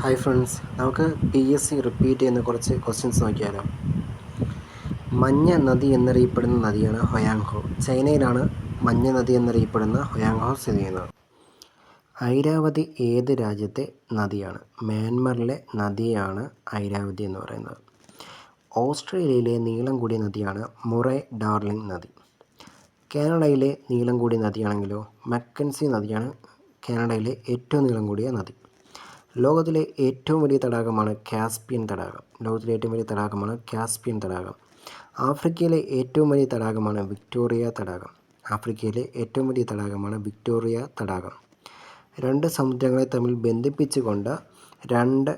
Hi friends, നമുക്ക് PSC repeat ചെയ്യുന്ന കുറച്ച് ക്വസ്റ്റ്യൻസ് നോക്കിയാലോ. മഞ്ഞ നദി എന്നറിയപ്പെടുന്ന നദിയാണ് ഹൊയാങ്ഹോ. ചൈനയിലാണ് മഞ്ഞ നദി എന്നറിയപ്പെടുന്ന ഹൊയാങ്ഹോ സ്ഥിതി ചെയ്യുന്നത്. ഐരാവതി ഏത് രാജ്യത്തെ നദിയാണ്? മ്യാൻമറിലെ നദിയാണ് ഐരാവതി എന്ന് പറയുന്നത്. ഓസ്ട്രേലിയയിലെ നീളം കൂടിയ നദിയാണ് മുറേ ഡാർലിംഗ് നദി. കാനഡയിലെ നീളം കൂടിയ നദിയാണെങ്കിലോ മക്കൻസി നദിയാണ് കാനഡയിലെ ഏറ്റവും നീളം കൂടിയ നദി. ലോകത്തിലെ ഏറ്റവും വലിയ തടാകമാണ് കാസ്പിയൻ തടാകം. ആഫ്രിക്കയിലെ ഏറ്റവും വലിയ തടാകമാണ് വിക്ടോറിയ തടാകം. രണ്ട് സമുദ്രങ്ങളെ തമ്മിൽ ബന്ധിപ്പിച്ചുകൊണ്ട് രണ്ട്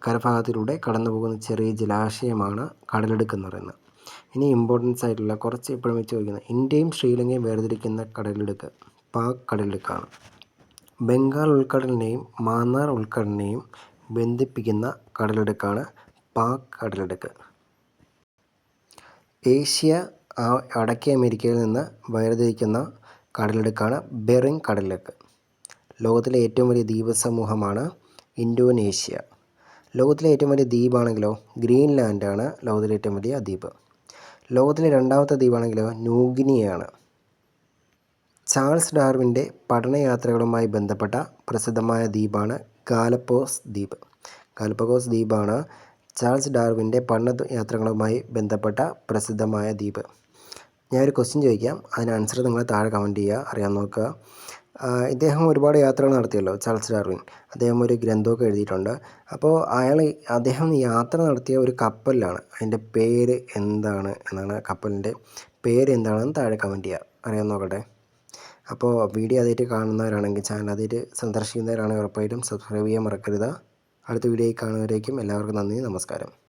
കരഭാഗത്തിലൂടെ കടന്നുപോകുന്ന ചെറിയ ജലാശയമാണ് കടലിടുക്ക് എന്ന് പറയുന്നത്. ഇനി ഇമ്പോർട്ടൻസ് ആയിട്ടുള്ള കുറച്ച് എപ്പോഴും വെച്ച് ചോദിക്കുന്നത്, ഇന്ത്യയും ശ്രീലങ്കയും വേർതിരിക്കുന്ന കടലിടുക്ക് പാക് കടലിടുക്കാണ്. ബംഗാൾ ഉൾക്കടലിനെയും മാന്നാർ ഉൾക്കടലിനെയും ബന്ധിപ്പിക്കുന്ന കടലിടുക്കാണ് പാക് കടലിടുക്ക്. ഏഷ്യ വടക്കേ അമേരിക്കയിൽ നിന്ന് വേർതിരിക്കുന്ന കടലിടുക്കാണ് ബെറിങ് കടലിടുക്ക്. ലോകത്തിലെ ഏറ്റവും വലിയ ദ്വീപ സമൂഹമാണ് ഇന്തോനേഷ്യ. ലോകത്തിലെ ഏറ്റവും വലിയ ദ്വീപാണെങ്കിലോ ഗ്രീൻലാൻഡാണ് ലോകത്തിലെ ഏറ്റവും വലിയ ദ്വീപ്. ലോകത്തിലെ രണ്ടാമത്തെ ദ്വീപാണെങ്കിലോ ന്യൂഗിനിയാണ്. ചാൾസ് ഡാർവിൻ്റെ പഠനയാത്രകളുമായി ബന്ധപ്പെട്ട പ്രസിദ്ധമായ ദ്വീപാണ് ഗാലപ്പഗോസ് ദ്വീപാണ് ചാൾസ് ഡാർവിൻ്റെ പഠനയാത്രകളുമായി ബന്ധപ്പെട്ട പ്രസിദ്ധമായ ദ്വീപ്. ഞാനൊരു ക്വസ്റ്റ്യൻ ചോദിക്കാം, അതിന് ആൻസർ നിങ്ങൾ താഴെ കമൻറ്റ് ചെയ്യുക, അറിയാൻ നോക്കുക. ഇദ്ദേഹം ഒരുപാട് യാത്രകൾ നടത്തിയല്ലോ ചാൾസ് ഡാർവിൻ. അദ്ദേഹം ഒരു ഗ്രന്ഥമൊക്കെ എഴുതിയിട്ടുണ്ട്. അപ്പോൾ അദ്ദേഹം യാത്ര നടത്തിയ ഒരു കപ്പലിലാണ്. അതിൻ്റെ പേര് എന്താണ് എന്നാണ്, കപ്പലിൻ്റെ പേര് എന്താണെന്ന് താഴെ കമൻറ്റ് ചെയ്യുക, അറിയാൻ നോക്കട്ടെ. അപ്പോൾ വീഡിയോ ആദ്യമായിട്ട് കാണുന്നവരാണെങ്കിൽ, ചാനൽ ആദ്യമായിട്ട് സന്ദർശിക്കുന്നവരാണെങ്കിൽ ഉറപ്പായിട്ടും സബ്സ്ക്രൈബ് ചെയ്യാൻ മറക്കരുത്. അടുത്ത വീഡിയോയിൽ കാണുന്നവരേക്കും എല്ലാവർക്കും നന്ദി, നമസ്കാരം.